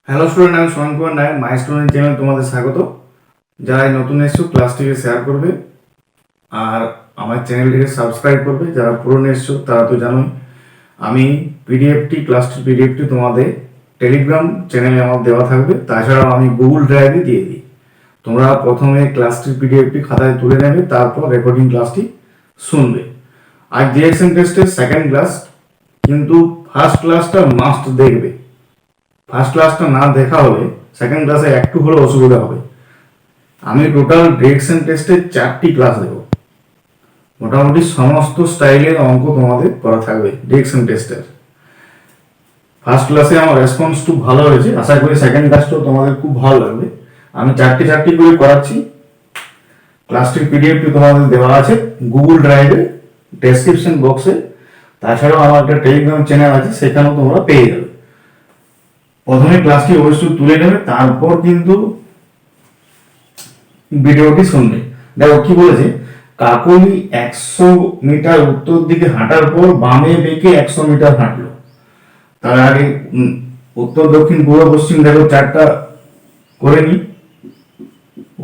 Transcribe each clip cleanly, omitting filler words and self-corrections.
Hello student, আমি সোহান কুমার নায়ক, my student channel তোমাদের স্বাগত। যারা নতুন এসছো ক্লাসটিকে শেয়ার করবে আর আমার চ্যানেলটিকে সাবস্ক্রাইব করবে। যারা পুরনো এসছো তারা তো জানোই, আমি ক্লাসটির পিডিএফটি তোমাদের টেলিগ্রাম চ্যানেলে আমার দেওয়া থাকবে। তাছাড়াও আমি গুগল ড্রাইভে দিয়ে দিই। তোমরা প্রথমে ক্লাসটির পিডিএফটি খাতায় তুলে নেবে, তারপর রেকর্ডিং ক্লাসটি শুনবে। আজ ডিরেকশন টেস্টের সেকেন্ড ক্লাস, কিন্তু ফার্স্ট ক্লাসটা মাস্ট দেখবে। ফার্স্ট ক্লাসটা না দেখা হলে সেকেন্ড ক্লাসে একটু হলে অসুবিধা হবে। আমি টোটাল ডিরেকশন টেস্টের 4টি ক্লাস দেব। মোটামুটি সমস্ত স্টাইলের অঙ্ক তোমাদের করা থাকবে ডিরেকশন টেস্টের। ফার্স্ট ক্লাসে আমার রেসপন্স খুব ভালো হয়েছে, আশা করি সেকেন্ড ক্লাসটাও তোমাদের খুব ভালো লাগবে। আমি চারটি করে করাচ্ছি। ক্লাসটির পিডিএফটি তোমাদের দেওয়া আছে গুগল ড্রাইভে, ডেসক্রিপশন বক্সে। তাছাড়াও আমার একটা টেলিগ্রাম চ্যানেল আছে, সেখানেও তোমরা পেয়ে যাবে। প্রথমে ক্লাসটি অবশ্যই তুলে নেবে, তারপর কিন্তু ভিডিওটি শুনবে। দেখো কি বলেছে, কাকলি 100 মিটার উত্তর দিকে হাঁটার পর বামে বেঁকে 100 মিটার হাঁটলো। তার আগে উত্তর দক্ষিণ পূর্ব পশ্চিম দেখো চারটা করে নি।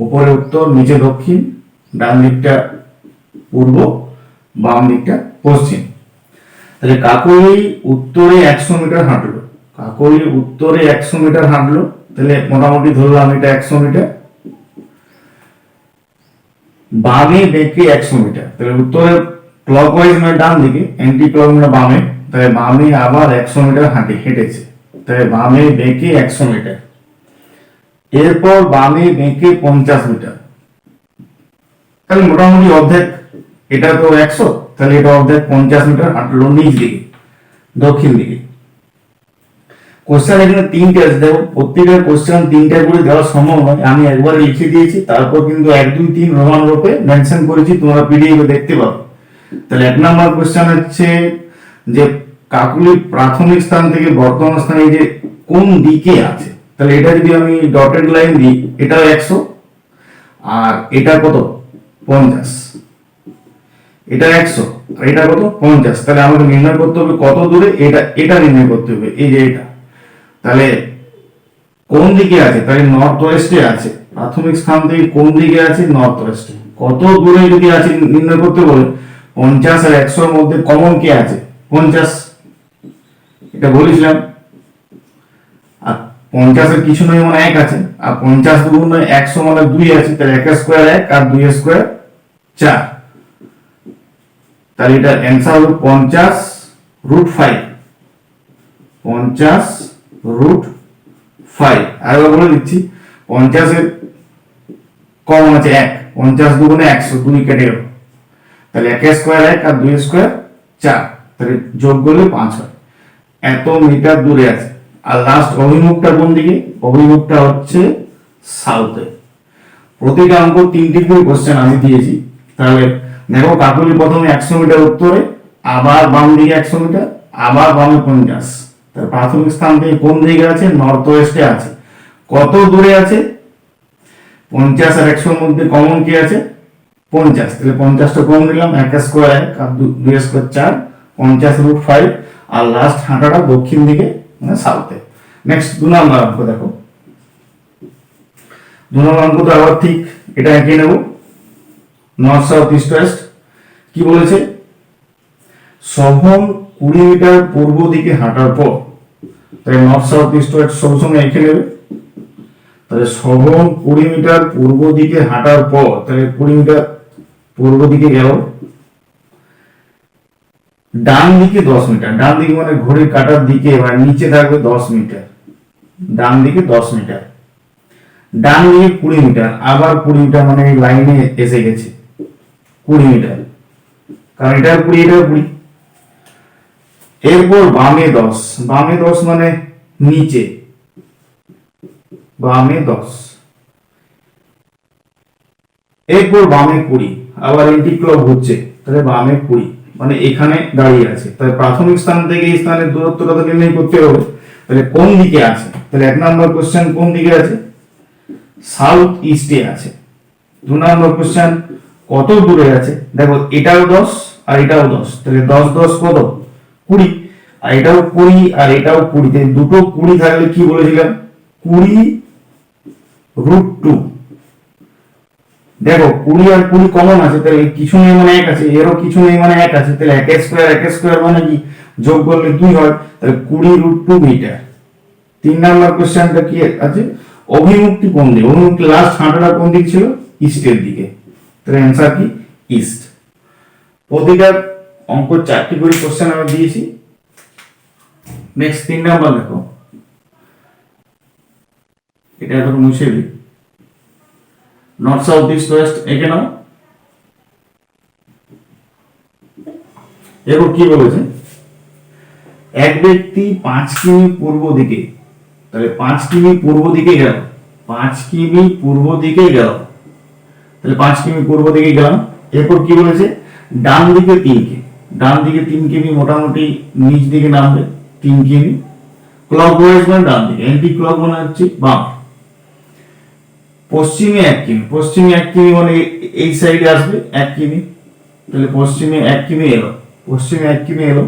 উপরে উত্তর, নিচে দক্ষিণ, ডান দিকটা পূর্ব, বাম দিকটা পশ্চিম। তাহলে কাকলি উত্তরে 100 মিটার হাঁটলো। কাকলি উত্তরে 100 মিটার হাঁটলো, তাহলে মোটামুটি ধরলাম এটা 100 মিটার। বামে বেঁকে 100 মিটার, তাহলে উত্তরে ক্লকওয়াইজ মানে ডান দিকে, অ্যান্টি ক্লক মানে বামে, তাহলে বামে আবার 100 মিটার হেঁটেছে। তাহলে বামে বেঁকে 100 মিটার। এরপর বামে বেঁকে 50 মিটার, তাহলে মোটামুটি অর্ধেক। এটা তো 100, তাহলে এটা অর্ধেক 50 মিটার হাঁটলো নিচ দিকে, দক্ষিণ দিকে। কোশ্চেন এখানে 3টে আছে। দেখো প্রত্যেকটা কোশ্চেন 3টা করে দেওয়া সম্ভব নয়, আমি একবার লিখে দিয়েছি, তারপর কিন্তু 1 2 3 রোমান রূপে মেনশন করেছি, তোমরা পিডিএফ এ দেখতে পাবে। তাহলে 1 নম্বর কোশ্চেন হচ্ছে যে কাকলি প্রাথমিক স্থান থেকে বর্তমান স্থানে যে কোন দিকে আছে। তাহলে এটা যদি আমি ডটেড লাইন দিই, এটা 100 আর এটা কত 50, এটা 100 আর এটা কত 50। তাহলে আমাকে নির্ণয় করতে হবে কত দূরে, এটা নির্ণয় করতে হবে, এই যে এটা। তাহলে কোন দিকে আছে, তাহলে নর্থ ওয়েস্টে আছে। প্রাথমিক স্থান থেকে কোন দিকে আছে, নর্থ ওয়েস্টে। কত দূরে যদি আছে নির্ণয় করতে বলে, 50 আর 100 এর মধ্যে কমন কে আছে, 50। এটা বলেছিলাম। আর 50 এর কিছু নয় মানে 1 আছে, আর 50 দুগুণ 100 মানে 2 আছে। তাহলে 1 স্কয়ার 1 আর 2 স্কয়ার 4। তাহলে এটা অ্যান্সার হবে 50√5। 50√5। আরেকবার বলে দিচ্ছি, 50 এর কম আছে 1, 50 দুগুণে 100, 2 কেটে গেল। তাহলে 1 স্কয়ার 1 আর 2 স্কয়ার 4, তাহলে যোগ করলে 5 হয়। এত মিটার দূরে আছে। আর লাস্ট অভিমুখটা কোন দিকে, অভিমুখটা হচ্ছে সাউথে। প্রতিটা অঙ্ক 3টি করে কোশ্চেন আমি দিয়েছি। তাহলে দেখো কাকলি প্রথমে 100 মিটার উত্তরে, আবার বাম দিকে 100 মিটার, আবার বামে 50। তার প্রাথমিক স্থান থেকে কোন দিকে আছে, নর্থ ওয়েস্টে আছে। কত দূরে আছে, 50 আর 100 এর মধ্যে কমন কি আছে, 50। তাহলে 50টা কম নিলাম, 1 স্কয়ার 1 আর 2 স্কয়ার 4, 50√5। আর লাস্ট হাঁটাটা দক্ষিণ দিকে মানে সাউথে। নেক্সট 2 নম্বর অঙ্ক দেখো। 2 নম্বর অঙ্ক তো আবার ঠিক এটা এঁকে নেব, নর্থ সাউথ ইস্ট ওয়েস্ট। কি বলেছে, শোভন 20 মিটার পূর্ব দিকে হাঁটার পর, তাই নর্থ সাউথ ইস্ট ওয়েস্ট সবসময় এঁকে নেবে। তাহলে শোভন 20 মিটার পূর্ব দিকে হাঁটার পর, তাহলে 20 মিটার পূর্ব দিকে গেল, ডান দিকে 10 মিটার। ডান দিকে মানে ঘড়ির কাঁটার দিকে, মানে নিচে থাকবে 10 মিটার, ডান দিকে 10 মিটার। ডান দিকে 20 মিটার, আবার 20 মিটার, মানে এই লাইনে এসে গেছে 20 মিটার, কারণ এটা 20 এটা 20। এরপর বামে 10, বামে 10 মানে নিচে, বামে 10। এরপর বামে 20, আবার এন্টি ক্লক হচ্ছে, তাহলে বামে 20 মানে এখানে দাঁড়িয়ে আছে। তাহলে প্রাথমিক স্থান থেকে এই স্থানের দূরত্বটা তো নির্ণয় করতে হবে। তাহলে কোন দিকে আছে, তাহলে 1 নম্বর কোশ্চেন কোন দিকে আছে, সাউথ ইস্টে আছে। 2 নম্বর কোশ্চেন কত দূরে আছে, দেখো এটাও 10 আর এটাও 10, তাহলে 10 10 কত 20, আর এটাও 20 আর এটাও 20, দুটো 20 থাকলে কি বলেছিলাম 20√2। দেখো 20 আর 20 কমন আছে, তাহলে কিছু নেই মানে 1 আছে, এরও কিছু নেই মানে 1 আছে, তাহলে 1 স্কয়ার মানে কি যোগ করলে 2 হয়, তাহলে 20√2 মিটার। 3 নাম্বার কোশ্চেনটা কি আছে, অভিমুখটি কোন দিকে, অভিমুখটি লাস্ট হাঁটাটা কোন দিক ছিল, ইস্টের দিকে, তাহলে অ্যান্সার কি ইস্ট। প্রতিটা অঙ্ক 4টি করে কোশ্চেন আমি দিয়েছি। নেক্সট 3 নাম্বার দেখো, এটা ধরো মুছে দিই, নর্থ সাউথ ইস্ট ওয়েস্ট এঁকে নাও। এরপর কি বলেছে, এক ব্যক্তি 5 কিমি পূর্ব দিকে, তাহলে 5 কিমি পূর্ব দিকে গেল, 5 কিমি পূর্ব দিকে গেল, তাহলে 5 কিমি পূর্ব দিকে গেলাম। এরপর কি বলেছে, ডান দিকে 3 কিমি, ডান দিকে 3 কিমি মোটামুটি নিচ দিকে নামবে 3 কিমি, ক্লকওয়াইজ মানে ডান দিকে, অ্যান্টি ক্লক মানে হচ্ছে বাম। পশ্চিমে 1 কিমি, পশ্চিমে 1 কিমি মানে এই সাইডে আসবে 1 কিমি, তাহলে পশ্চিমে 1 কিমি এলো, পশ্চিমে 1 কিমি এলো।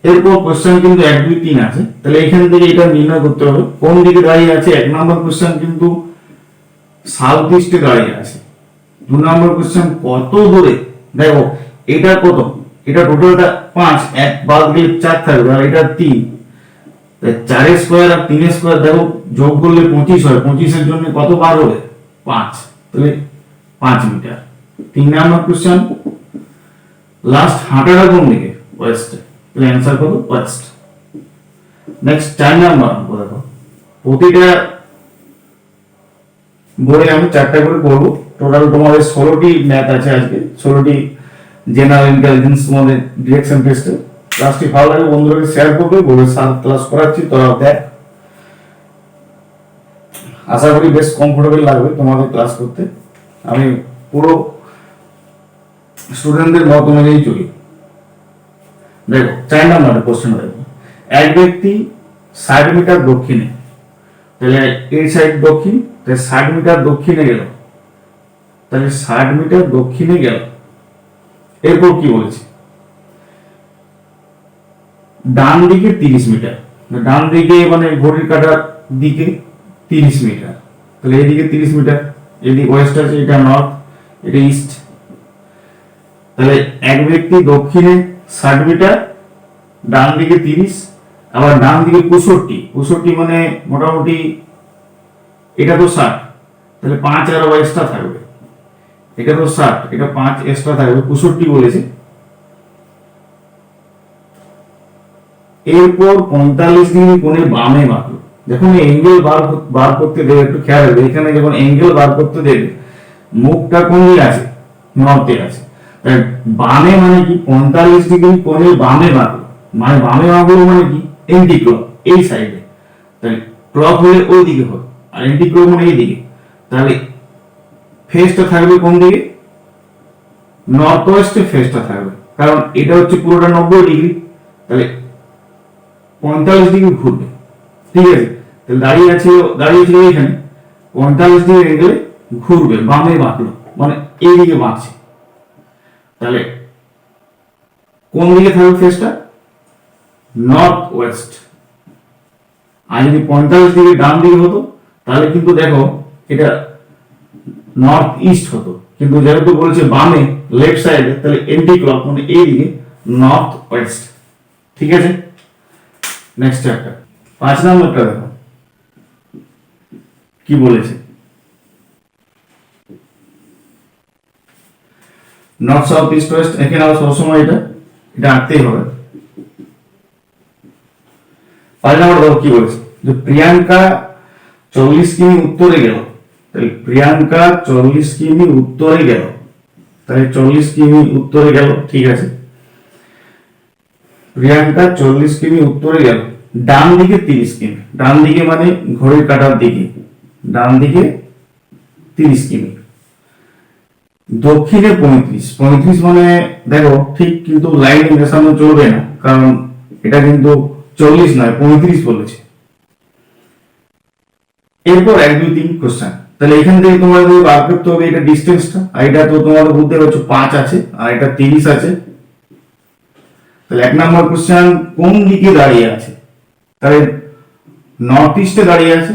এরপর কোশ্চেন কিন্তু 1 2 3 আছে, তাহলে এখান থেকে এটা নির্ণয় করতে হবে কোন দিকে দাঁড়িয়ে আছে। 1 নম্বর কোশ্চেন কিন্তু সাউথ ইস্টে দাঁড়িয়ে আছে। 2 নম্বর কোশ্চেন কত দূরে, দেখো এটা কত, এটা টোটালটা 5, 1 বাদ দিলে 4 থাকবে, আর এটা 3, 4 স্কয়ার আর 3 স্কয়ার দেখো যোগ করলে 25 হয়, 25 এর জন্য কত বার হবে 5, তাহলে 5 মিটার। 3 নাম্বার কোশ্চেন লাস্ট হাঁটাটা কোন দিকে, ওয়েস্টে, তাহলে অ্যান্সার কত ওয়েস্ট। নেক্সট 4 নাম্বার দেখো, প্রতিটা বইয়ে আমি 4টা করে করব, টোটাল তোমাদের 16টি ম্যাথ আছে আজকে, 16টি জেনারেল ইন্টেলিজেন্স তোমাদের ডিরেকশন টেস্টে। ক্লাসটি ভালো লাগে বন্ধুদেরকে শেয়ার করবে, বলে স্যার ক্লাস করাচ্ছি তোরা দেখ, আশা করি বেশ কমফোর্টেবল লাগবে তোমাদের ক্লাস করতে। আমি পুরো স্টুডেন্টদের মত অনুযায়ী চলি। দেখো 4 নম্বরের কোশ্চেন দেখো, এক ব্যক্তি 60 মিটার দক্ষিণে, তাহলে এই সাইড দক্ষিণ, তাহলে 60 মিটার দক্ষিণে গেল, তাহলে 60 মিটার দক্ষিণে গেল। এরপর কি বলেছে, ডান দিকে 30 মিটার, ডান দিকে মানে ঘড়ির কাঁটার দিকে 30 মিটার, তাহলে এইদিকে 30 মিটার, এদিকে ওয়েস্ট আছে, এটা নর্থ, এটা ইস্ট। তাহলে এক ব্যক্তি দক্ষিণে 60 মিটার, ডান দিকে 30, আবার ডান দিকে 65 মানে মোটামুটি এটা তো 60, তাহলে 5 আর এক্সট্রা থাকবে, এটা তো 60, এটা 5 এক্সট্রা থাকবে, 65 বলেছে। এরপর 45 ডিগ্রি কোণে বামে বাঁকলো, যখন অ্যাঙ্গেল বার করতে দেবে একটু খেয়াল রাখবে, এখানে যখন অ্যাঙ্গেল বার করতে দেবে মুখটা কোন দিকে আছে, নর্থে আছে, তাই বামে মানে কি 45 ডিগ্রি কোণে বামে বাঁকলো, মানে বামে বাঁকলো মানে কি এন্টি ক্লক, এই সাইডে, তাহলে ক্লক হলে ওই দিকে হবে, আর এন্টি ক্লক মানে এই দিকে, তাহলে ফেসটা থাকবে কোন দিকে, নর্থ ওয়েস্টে ফেসটা থাকবে, কারণ এটা হচ্ছে পুরোটা 90 ডিগ্রি, তাহলে 45 ডিগ্রি ঘুরবে, ঠিক আছে। তাহলে দাঁড়িয়েছিল এখানে, 45 ডিগ্রি অ্যাঙ্গেলে ঘুরবে, বামে বাঁকলো মানে এই দিকে বাঁকছে, তাহলে কোন দিকে থাকবে ফেসটা, নর্থ ওয়েস্ট। আর যদি 45 ডিগ্রি ডান দিকে হতো তাহলে কিন্তু দেখো এটা নর্থ ইস্ট হতো, কিন্তু যেহেতু বলেছে বামে লেফট সাইডে, তাহলে এন্টি ক্লক মানে এই দিকে নর্থ ওয়েস্ট, ঠিক আছে। নেক্সট চ্যাপ্টার 5 নম্বরটা দেখো কি বলেছে, নর্থ সাউথ ইস্ট ওয়েস্ট, এখানে আবার সবসময় এটা আঁকতেই হবে। 5 নম্বর দেখো কি বলেছে, যে প্রিয়াঙ্কা 40 কিমি উত্তরে গেল, তাহলে প্রিয়াঙ্কা 40 কিমি উত্তরে গেল, তাহলে 40 কিমি উত্তরে গেল, ঠিক আছে। প্রিয়াঙ্কা 40 কিমি উত্তরে গেল, ডান দিকে 30 কিমি, ডান দিকে মানে ঘড়ির কাঁটার দিকে, ডান দিকে 30 কিমি, দক্ষিণে 35 মানে দেখো ঠিক কিন্তু লাইন মেশানো চলবে না, কারণ এটা কিন্তু 40 নয় 35 বলেছে। এরপর 1 2 3 কোশ্চেন, তাহলে এখান থেকে তোমাদের বার করতে হবে এটা ডিসটেন্সটা, আর এটা তো তোমাদের বুঝতে পারছো 5 আছে আর এটা 30 আছে। তাহলে 1 নম্বর কোশ্চেন কোন দিকে দাঁড়িয়ে আছে, তাহলে নর্থ ইস্টে দাঁড়িয়ে আছে,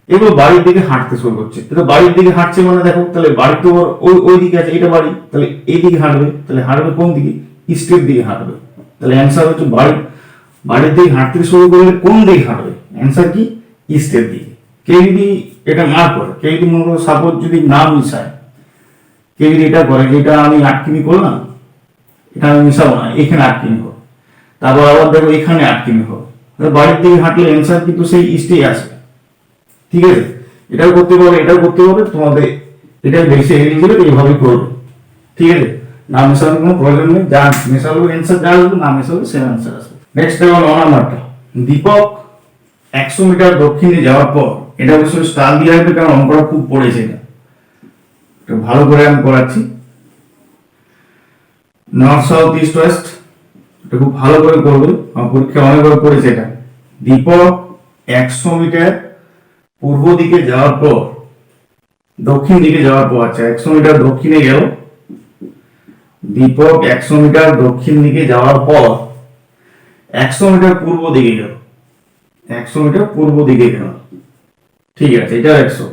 এগুলো বাড়ির দিকে হাঁটতে শুরু করছে। তো বাড়ির দিকে হাঁটছে মানে দেখো তাহলে বাড়ি তো ওই ওই দিকে আছে, এটা বাড়ি, তাহলে এই দিকে হাঁটবে, তাহলে হাঁটবে কোন দিকে? ইস্টের দিকে হাঁটবে। তাহলে অ্যান্সার হচ্ছে বাড়ির দিকে হাঁটতে শুরু করলে কোন দিকে হাঁটবে? অ্যান্সার কি? ইস্টের দিকে। কেউ যদি এটা না করে, কেউ যদি মনে করো সাপোজ যদি না মিশায়, কেউ যদি এটা করে যেটা আমি 8 কিমি করলাম, এটা আমি মিশাবো না, এখানে 8 কিমি করো, তারপর আবার দেখো এখানে 8 কিমি করো, বাড়ির দিকে হাঁটলে অ্যান্সার কিন্তু সেই ইস্টেই আসবে। ঠিক আছে, এটাও করতে পারবে, এটাও করতে পারবে, তোমাদের এটা বেশি এলিজিবল এইভাবে করবে। ঠিক আছে, না মেশানোর কোনো প্রয়োজন নেই, যা মেশালো অ্যান্সার যা আসবে, না মেশালো সেম অ্যান্সার আসবে। নেক্সট দেখো 9 নাম্বারটা, দীপক 100 মিটার দক্ষিণে যাওয়ার পর, এটা অবশ্যই স্টার দিয়ে রাখবে কারণ অঙ্কটা খুব পড়েছে, এটা ভালো করে আমি করাচ্ছি। নর্থ সাউথ ইস্ট ওয়েস্ট, এটা খুব ভালো করে করবে, আমার পরীক্ষা অনেকবার পড়েছে এটা। দীপক 100 মিটার পূর্ব দিকে যাওয়ার পর, দক্ষিণ দিকে যাওয়ার পর, আচ্ছা 100 মিটার দক্ষিণে গেল, দীপক 100 মিটার দক্ষিণ দিকে যাওয়ার পর 100 মিটার পূর্ব দিকে গেল, 100 মিটার পূর্ব দিকে গেল। ঠিক আছে, এটা 100।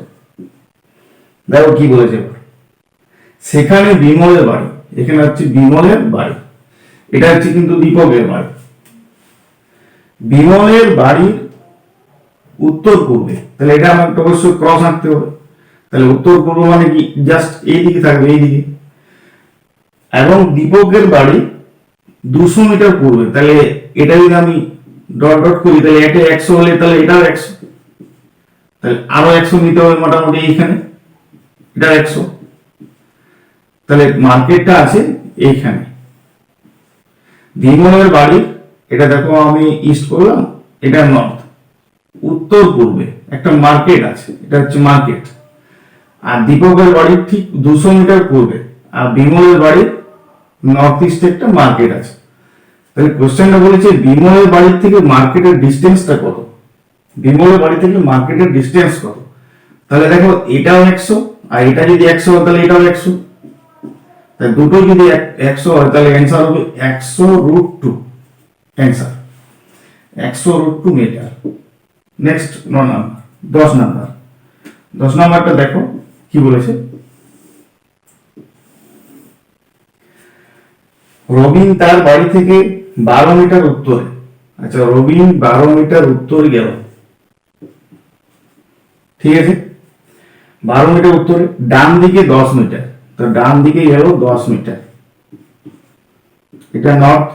দেখো কি বলেছে, সেখানে বিমলের বাড়ি, এখানে হচ্ছে বিমলের বাড়ি, এটা হচ্ছে কিন্তু দীপকের বাড়ি। বিমলের বাড়ির উত্তর পূর্বে, তাহলে এটা আমার অবশ্যই ক্রস আঁকতে হবে। তাহলে উত্তর পূর্ব মানে কি? জাস্ট এই দিকে থাকবে, এই দিকে। এবং দীপকের বাড়ি 200 মিটার পূর্বে, তাহলে এটা যদি আমি ডট ডট করি, তাহলে এটা 100 হলে তাহলে এটাও 100, তাহলে আরো 100 নিতে হবে মোটামুটি এইখানে, এটা 100। তাহলে মার্কেটটা আছে এইখানে। বিমলের বাড়ি, এটা দেখো আমি ইস্ট করলাম, এটা নর্থ, উত্তর পূর্বে একটা মার্কেট আছে, এটা হচ্ছে মার্কেট। আর দীপকের বাড়ির ঠিক 200 মিটার পূর্বে, আর বিমলের বাড়ির নর্থ ইস্টে একটা মার্কেট আছে। তাহলে কোশ্চেনটা বলেছে বিমলের বাড়ির থেকে মার্কেটের ডিস্টেন্সটা কত, বিমলের বাড়ি থেকে মার্কেটের ডিস্টেন্স কত। তাহলে দেখো এটাও 100, আর এটা যদি 100 হয় তাহলে এটাও 100, তাহলে দুটো যদি 100 হয় তাহলে অ্যান্সার হবে 100√2, answer 100√2 meter. Next 9 number, 10 number, 10 নাম্বারটা দেখো কি বলেছে, রবিন তার বাড়ি থেকে 12 মিটার উত্তরে, আচ্ছা রবিন 12 মিটার উত্তরে গেল। ঠিক আছে, 12 মিটার উত্তরে, ডান দিকে 10 মিটার, তো ডান দিকে গেল 10 মিটার, এটা নর্থ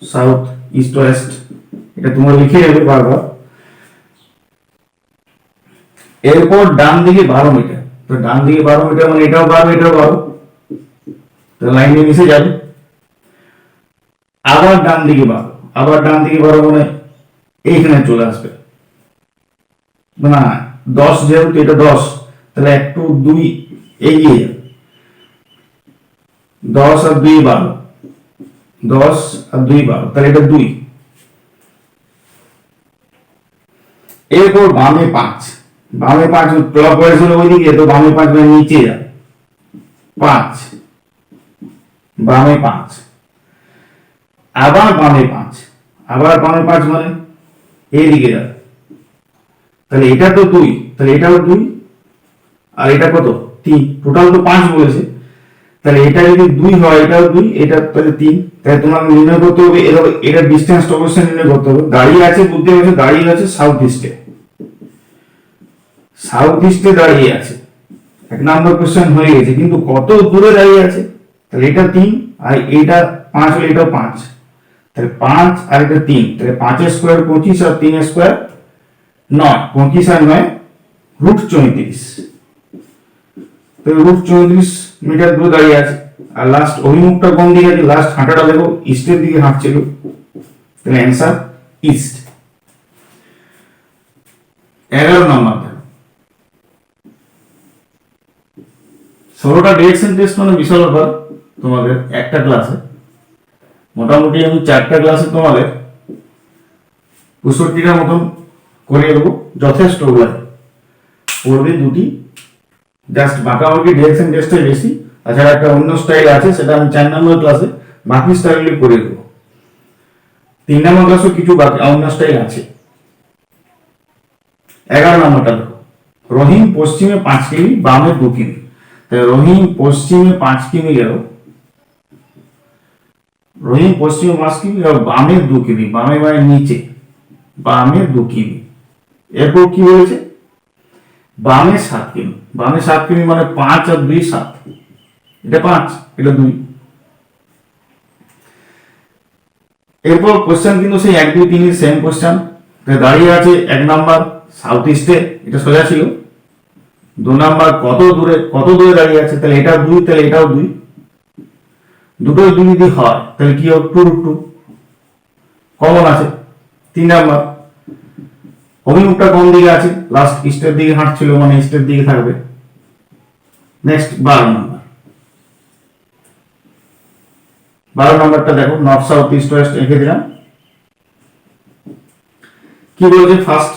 সাউথ ইস্ট ওয়েস্ট, এটা তোমরা লিখে যাবে বারবার। এরপর ডান দিকে 12 মিটার, তো ডান দিকে 12 মিটার মানে এটাও 12 এটাও 12, তো লাইনে মিশে যাবে। আবার ডান দিকে 12, আবার ডান দিকে 12 মানে এইখানে চলে আসবে না, 10 যেহেতু এটা 10, তাহলে একটু 2 এগিয়ে যাবে, 10 আর 2 12, 10 আর 2 12, তাহলে এটা 2। এরপর বামে 5, বামে 5 ক্লকওয়াইজ হলো ওইদিকে, তো বামে 5 মানে নিচে যাবে, 5 বামে 5, আবার বামে 5, আবার বামে 5 মানে এইদিকে যাবে, তাহলে এটা তো 2, তাহলে এটাও 2, আর এটা কত 3, টোটাল তো 5 বলেছে, তাহলে এটা যদি 2 হয় এটাও 2, এটা তাহলে 3, তাহলে তোমাকে নির্ণয় করতে হবে এটা ডিসটেন্স অবশ্যই নির্ণয় করতে হবে। দাঁড়িয়ে আছে, বুঝতে পারছো, দাঁড়িয়ে আছে সাউথ ইস্টে, সাউথ ইস্টে দাঁড়িয়ে আছে, 1 নাম্বার কোশ্চেন হয়ে গেছে, কিন্তু কত দূরে দাঁড়িয়ে আছে, তাহলে এটা 3 আর এটা 5 হলে এটাও 5, তাহলে 5 আর এটা 3, তাহলে 5 এর স্কয়ার 25 আর 3 এর স্কয়ার 9, 25 আর 9 √34, তাহলে √34 মিটার দূরে দাঁড়িয়ে আছে। আর লাস্ট অভিমুখটা কোন দিকে আছে, লাস্ট হাঁটাটা দেখো ইস্টের দিকে হাঁটছিল, তাহলে অ্যান্সার ইস্ট। 11 নাম্বার, 16টা ডিরেকশন টেস্ট মানে বিশাল ব্যাপার তোমাদের একটা ক্লাসে, মোটামুটি আমি 4টা ক্লাসে তোমাদের 65টার মতন করে দেবো, যথেষ্ট পড়বে 2টি, জাস্ট বাঁকাবাঁকি ডিরেকশন টেস্টটাই বেশি, তাছাড়া একটা অন্য স্টাইল আছে সেটা আমি 4 নম্বর ক্লাসে বাকি স্টাইলগুলি করে দেবো। 3 নম্বর ক্লাসও কিছু বাকি অন্য স্টাইল আছে। 11 নম্বরটা দেখো, রহিম পশ্চিমে 5 কিমি, বামে 2 কিমি। তাহলে রহিম পশ্চিমে 5 কিমি গেল, রহিম পশ্চিমে 5 কিমি আর বামে 2 কিমি, বামে মানে নিচে, বামে 2 কিমি। এরপর কি বলেছে, বামে 7 কিমি, বামে 7 কিমি মানে 5 আর 2 7, এটা 5 এটা 2। এরপর কোশ্চেন কিন্তু সেই 1 2 3 এর সেম কোশ্চেন। দাঁড়িয়ে আছে 1 নাম্বার সাউথ ইস্টে, এটা সোজা ছিল। 2 নাম্বার কত দূরে দাঁড়িয়ে আছে, তাহলে এটা 2, তাহলে এটাও 2, দুটোই 2 যদি হয় তাহলে কি হবে 2√2 কমন আছে। 3 নাম্বার অভিমুখটা কোন দিকে আছে, লাস্ট ইস্টের দিকে হাঁটছিল মানে ইস্টের দিকে থাকবে। নেক্সট 12 নাম্বার, 12 নাম্বারটা দেখো, নর্থ সাউথ ইস্ট ওয়েস্ট এঁকে দিলাম। কি বলছে ফার্স্ট,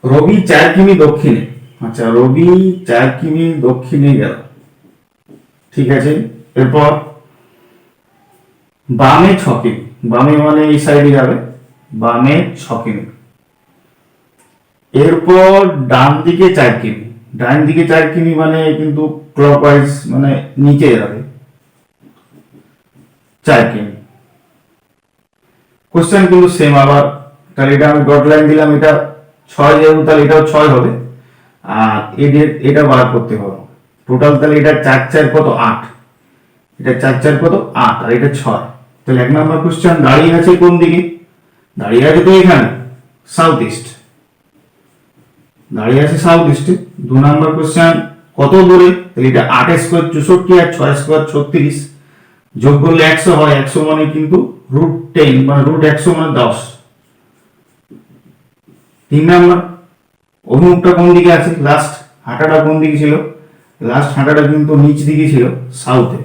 রবি 4 কিমি দক্ষিণে, আচ্ছা রবি 4 কিমি দক্ষিণে গেল, ঠিক আছে। এরপর বামে 6 কিমি, বামে মানে এই সাইডে যাবে, বামে 6 কিমি। এরপর ডান দিকে 4 কিমি, ডান দিকে 4 কিমি মানে কিন্তু ক্লকওয়াইজ মানে নিচে যাবে 4 কিমি। কোশ্চেন কিন্তু সেম আবার, তাহলে এটা আমি ডট লাইন দিলাম, এটা 6 যেহেতু তাহলে এটাও 6 হবে, আর এটা বার করতে হবে টোটাল। তাহলে এটা 4 4 কত 8, এটা 4 4 কত 8 আর এটা 6। তাহলে 1 নাম্বার কোশ্চেন দাঁড়িয়ে আছে কোন দিকে, দাঁড়িয়ে আছে তো এখানে সাউথ ইস্ট, দাঁড়িয়ে আছে সাউথ ইস্টে। 2 নাম্বার কোশ্চেন কত দূরে, তাহলে এটা 8 স্কয়ার 64 আর 6 স্কয়ার 36, যোগ করলে 100 হয়, 100 মানে কিন্তু √10 মানে √100 মানে 10। 3 নাম্বার অভিমুখটা কোন দিকে আছে, লাস্ট হাঁটাটা কোন দিকে ছিল, লাস্ট হাঁটাটা কিন্তু নিচ দিকে ছিল সাউথে।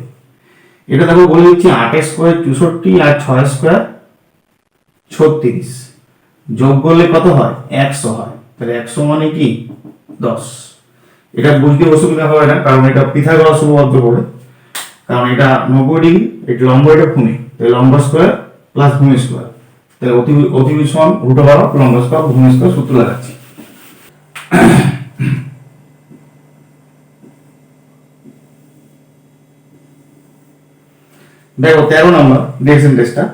এটা দেখো বলে দিচ্ছি 8 স্কয়ার 64 আর 6 স্কয়ার 36, যোগ করলে কত হয় 100 হয়, তাহলে 100 মানে কি 10। এটা বুঝতে অসুবিধা হবে না, কারণ এটা পিথাগোরাস উপপাদ্য পড়ে, কারণ এটা 90 ডিগ্রি, এটা লম্ব, এটা ভূমি, তাহলে লম্ব স্কয়ার প্লাস ভূমি স্কয়ার, তাহলে অতিভুজ সমান √12 লম্ব স্কয়ার ভূমি স্কয়ার সূত্র লাগাচ্ছি। দেখো 13 নম্বর ডিরেকশন টেস্টটা,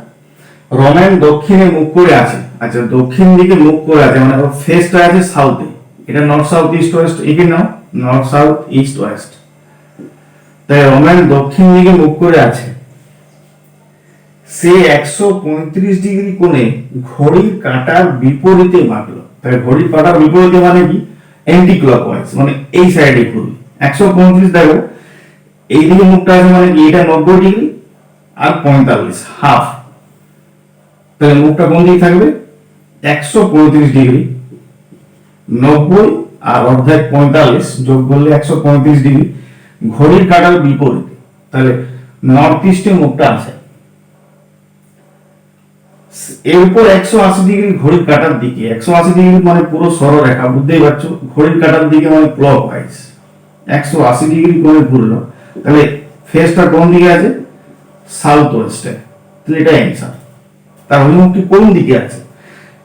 রমেন দক্ষিণে মুখ করে আছে, আচ্ছা দক্ষিণ দিকে মুখ করে আছে মানে ওর ফেসটা আছে সাউথে, এটা নর্থ সাউথ ইস্ট ওয়েস্ট এঁকে নাও, নর্থ সাউথ ইস্ট ওয়েস্ট। তাই রমেন দক্ষিণ দিকে মুখ করে আছে, সে 135 ডিগ্রি কোণে ঘড়ির কাঁটার বিপরীতে বাঁকলো। তাই ঘড়ির কাঁটার বিপরীতে মানে কি, অ্যান্টি ক্লকওয়াইজ মানে এই সাইডে ঘুরবে। 135 দেখো এইদিকে মুখটা আছে মানে কি, এটা 90 ডিগ্রি আর 45 হাফ, তাহলে মুখটা কোন দিকে থাকবে 135 ডিগ্রি, 90 আর অর্ধেক 45 যোগ করলে 135 ডিগ্রি, ঘড়ির কাঁটার বিপরীতে, তাহলে নর্থ ইস্টে মুখটা আছে। এরপর 180 ডিগ্রি ঘড়ির কাঁটার দিকে, 180 ডিগ্রি মানে পুরো সরলরেখা, বুঝতেই পারছো ঘড়ির কাঁটার দিকে মানে ক্লকওয়াইজ 180 ডিগ্রি করে ঘুরলো, তাহলে ফেসটা কোন দিকে আছে সাউথ ওয়েস্টে, তাহলে এটা অ্যান্সার। তার অভিমুখটি কোন দিকে আছে,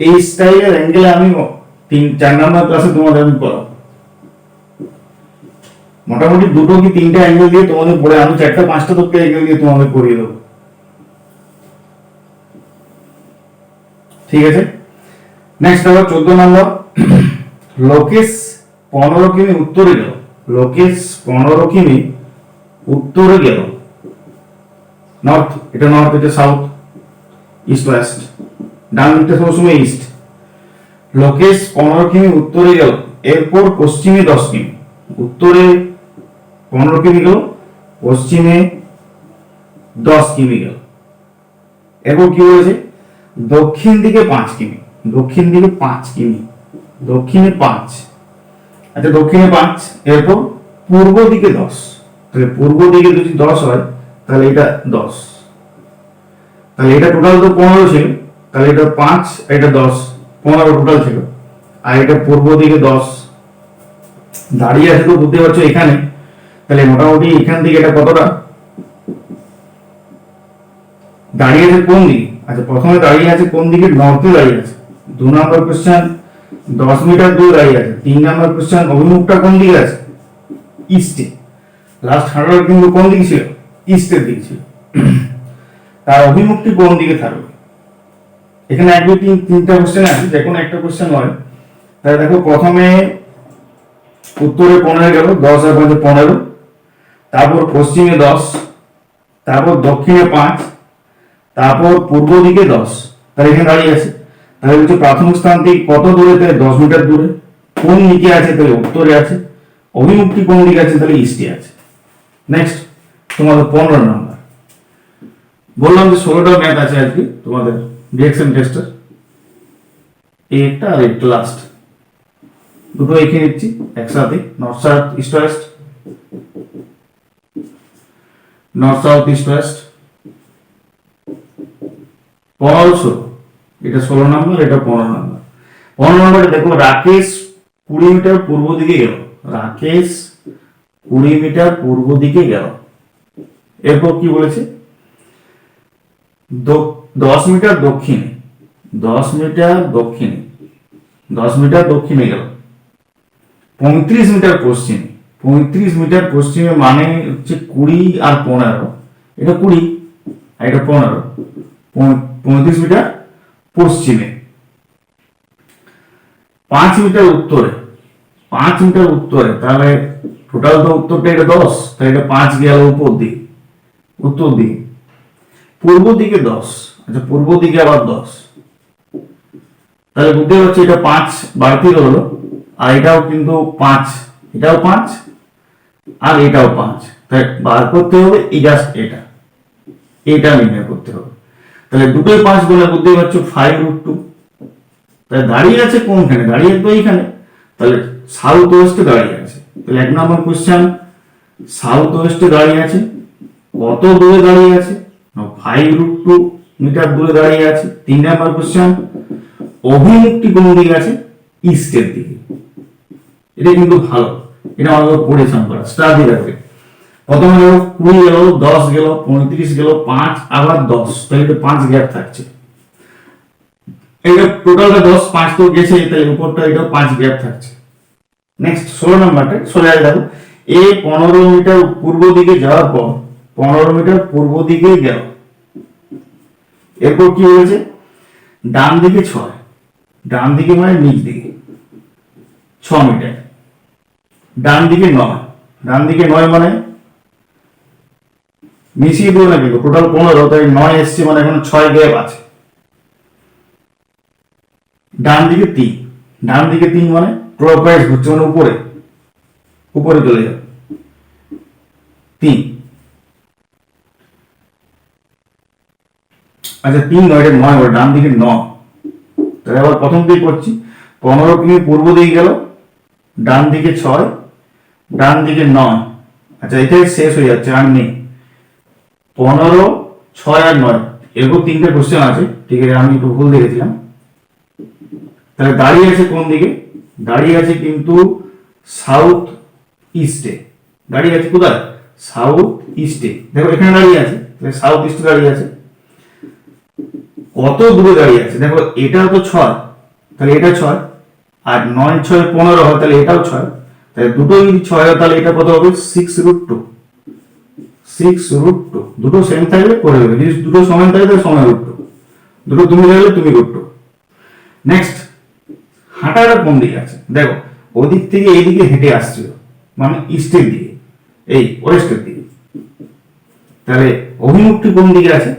এই স্টাইলের অ্যাঙ্গেলে আমি 3-4 নাম্বার ক্লাসে তোমাদের আমি পড়াবো, মোটামুটি 2টো কি 3টে অ্যাঙ্গেল দিয়ে তোমাদের পড়ে, আমি 4টা 5টা তো অ্যাঙ্গেল দিয়ে তোমাদের পড়িয়ে দেবো, ঠিক আছে। নেক্সট আবার 14 নম্বর, লোকেশ 15 কিমি উত্তরে গেল, লোকেশ 15 কিমি উত্তরে গেল, নর্থ এটা নর্থ, এটা সাউথ, ইস্ট ওয়েস্ট, ডান দিকটা সবসময় ইস্ট। লোকেশ 15 কিমি উত্তরে গেল, এরপর পশ্চিমে 10 কিমি, উত্তরে 15 কিমি গেল, পশ্চিমে 10 কিমি গেল। এরপর কি বলেছে, দক্ষিণ দিকে 5 কিমি, দক্ষিণ দিকে 5 কিমি, দক্ষিণে 5, আচ্ছা দক্ষিণে 5, এরপর পূর্ব দিকে 10, তাহলে পূর্ব দিকে যদি 10 হয় তাহলে এটা 10, তাহলে এটা টোটাল তো 15 ছিল, তাহলে এটা 5 এটা 10 15 টোটাল ছিল, আর এটা পূর্ব দিকে 10 দাঁড়িয়ে আছে তো বুঝতে পারছো এখানে, তাহলে মোটামুটি এখান থেকে এটা কতটা দাঁড়িয়ে আছে কোন দিকে, আচ্ছা প্রথমে দাঁড়িয়ে আছে কোন দিকে, নর্থে দাঁড়িয়ে আছে। 2 নম্বর কোশ্চেন 10 মিটার দূরে দাঁড়িয়ে আছে। 3 নম্বর কোশ্চেন, অভিমুখটা কোন দিকে আছে? ইস্টে। লাস্ট হাঁটাটা কিন্তু কোন দিকে ছিল? ইস্টের দিকে ছিল। তার অভিমুখটি কোন দিকে থাকবে? এখানে 1 2 3 তিনটা কোশ্চেন আছে, যে কোনো একটা কোশ্চেন হয়। তাহলে দেখো, প্রথমে উত্তরে 15 গেল, 10 আর 5 15, তারপর পশ্চিমে 10, তারপর দক্ষিণে 5, তারপর পূর্ব দিকে 10। তাহলে এখানে দাঁড়িয়ে আছে। তাহলে হচ্ছে প্রাথমিক স্থান থেকে কত দূরে? তাহলে 10 মিটার দূরে। কোন দিকে আছে? তাহলে উত্তরে আছে। অভিমুখটি কোন দিকে আছে? তাহলে ইস্টে আছে। নেক্সট তোমাদের 15 নম্বর। বললাম যে 16টা ম্যাথ আছে আজকে তোমাদের রিঅ্যাকশন টেস্টের। এই একটা আর একটা লাস্ট, দুটো এঁকে নিচ্ছি একসাথে। North south east West, north south east West. 15 এটা 16 নম্বর, এটা 15 নম্বর। 15 নম্বরে দেখো, রাকেশ 20 মিটার পূর্ব দিকে গেল। রাকেশ 20 মিটার পূর্ব দিকে গেল। এরপর কি বলেছে? 10 মিটার দক্ষিণে, 10 মিটার দক্ষিণে, 10 মিটার দক্ষিণে গেল। 35 মিটার পশ্চিমে, 35 মিটার পশ্চিমে মানে হচ্ছে 20 আর 15, এটা 20 আর এটা 15, 35 মিটার পশ্চিমে। 5 মিটার উত্তরে, 5 মিটার উত্তরে, তাহলে টোটাল তো উত্তরটা এটা 10, তাহলে এটা 5 গেল উপর দিকে, উত্তর দিকে। পূর্ব দিকে 10, আচ্ছা পূর্ব দিকে আবার 10, তাহলে বুঝতে পারছি এটা 5 বাড়তি হলো, আর এটাও কিন্তু 5, এটাও 5 আর এটাও 5। তাই বার করতে হবে এই জাস্ট এটা নির্ণয় করতে হবে। তাহলে দুটোই 5 বলে বুঝতে পারছো 5√2। তাহলে দাঁড়িয়ে আছে কোনখানে? দাঁড়িয়ে তো এইখানে। তাহলে সাউথ ওয়েস্টে দাঁড়িয়ে আছে। তাহলে 1 নম্বর কোশ্চেন, সাউথ ওয়েস্টে দাঁড়িয়ে আছে। কত দূরে দাঁড়িয়ে আছে? 5√2 মিটার দূরে দাঁড়িয়ে আছে। 3 নম্বর কোশ্চেন, অভিমুখটি কোন দিকে আছে? ইস্টের দিকে। এটা কিন্তু ভালো, এটা আমাদের পরিশ্রম করা স্টার দিয়ে রাখবে। প্রথমে গেল 20 গেল, 10 গেল, 35 গেল, 5 আবার 10, তাহলে এটা 5 গ্যাপ থাকছে। এটা টোটালটা 10, 5 তো গেছে, তাই উপরটা এটা 5 গ্যাপ থাকছে। নেক্সট 16 নাম্বারটা সোজা দেখো, এ 15 মিটার পূর্ব দিকে যাওয়ার পর 15 মিটার পূর্ব দিকে গেল। এরপর কি হয়েছে? ডান দিকে 6, ডান দিকে মানে নিচ দিকে 6 মিটার, ডান দিকে 9, ডান দিকে 9 মানে মিশিয়ে দিও না কিন্তু টোটাল 15, তাই 9 এসছে মানে এখন 6 গ্যাপ আছে। ডান দিকে 3, ডান দিকে 3 মানে ক্লকওয়াইজ ঘুরছে, মানে উপরে উপরে চলে যাবে 3। আচ্ছা 3 নয়, এটা 9 ডান দিকে 9। তাহলে আবার প্রথম দিকে করছি, 15 কিমি পূর্ব দিকে গেল, ডান দিকে 6, ডান দিকে 9। আচ্ছা এটাই শেষ হয়ে যাচ্ছে, আর নেই। 15, 6 আর 9, এরকম 3টে কোশ্চেন আছে। ঠিক আছে, আমি একটু ভুল দেখেছিলাম। তাহলে দাঁড়িয়ে আছে কোন দিকে? দাঁড়িয়ে আছে কিন্তু সাউথ ইস্টে। দাঁড়িয়ে আছে কোথায়? সাউথ ইস্টে। দেখো এখানে দাঁড়িয়ে আছে, তাহলে সাউথ ইস্টে দাঁড়িয়ে আছে। কত দূরে দাঁড়িয়ে আছে? দেখো এটাও তো 6, তাহলে এটা 6, আর 9 6 15 হয়, তাহলে এটাও 6। তাহলে দুটো যদি 6 হয়, তাহলে এটা কত হবে? 6√2। 6√2, দুটো সেম থাকলে করে দেবে। যদি দুটো সমান থাকে তাহলে সমান √2, দুটো তুমি থাকলে তুমি √2। নেক্সট, হাঁটাটা কোন দিকে আছে? দেখো ওদিক থেকে এইদিকে হেঁটে আসছিল, মানে ইস্টের দিকে, এই ওয়েস্টের দিকে। তাহলে অভিমুখটি কোন দিকে আছে?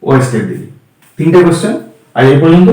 ওয়েস্টের দিকে। 3টে কোশ্চেন আর এই পর্যন্ত।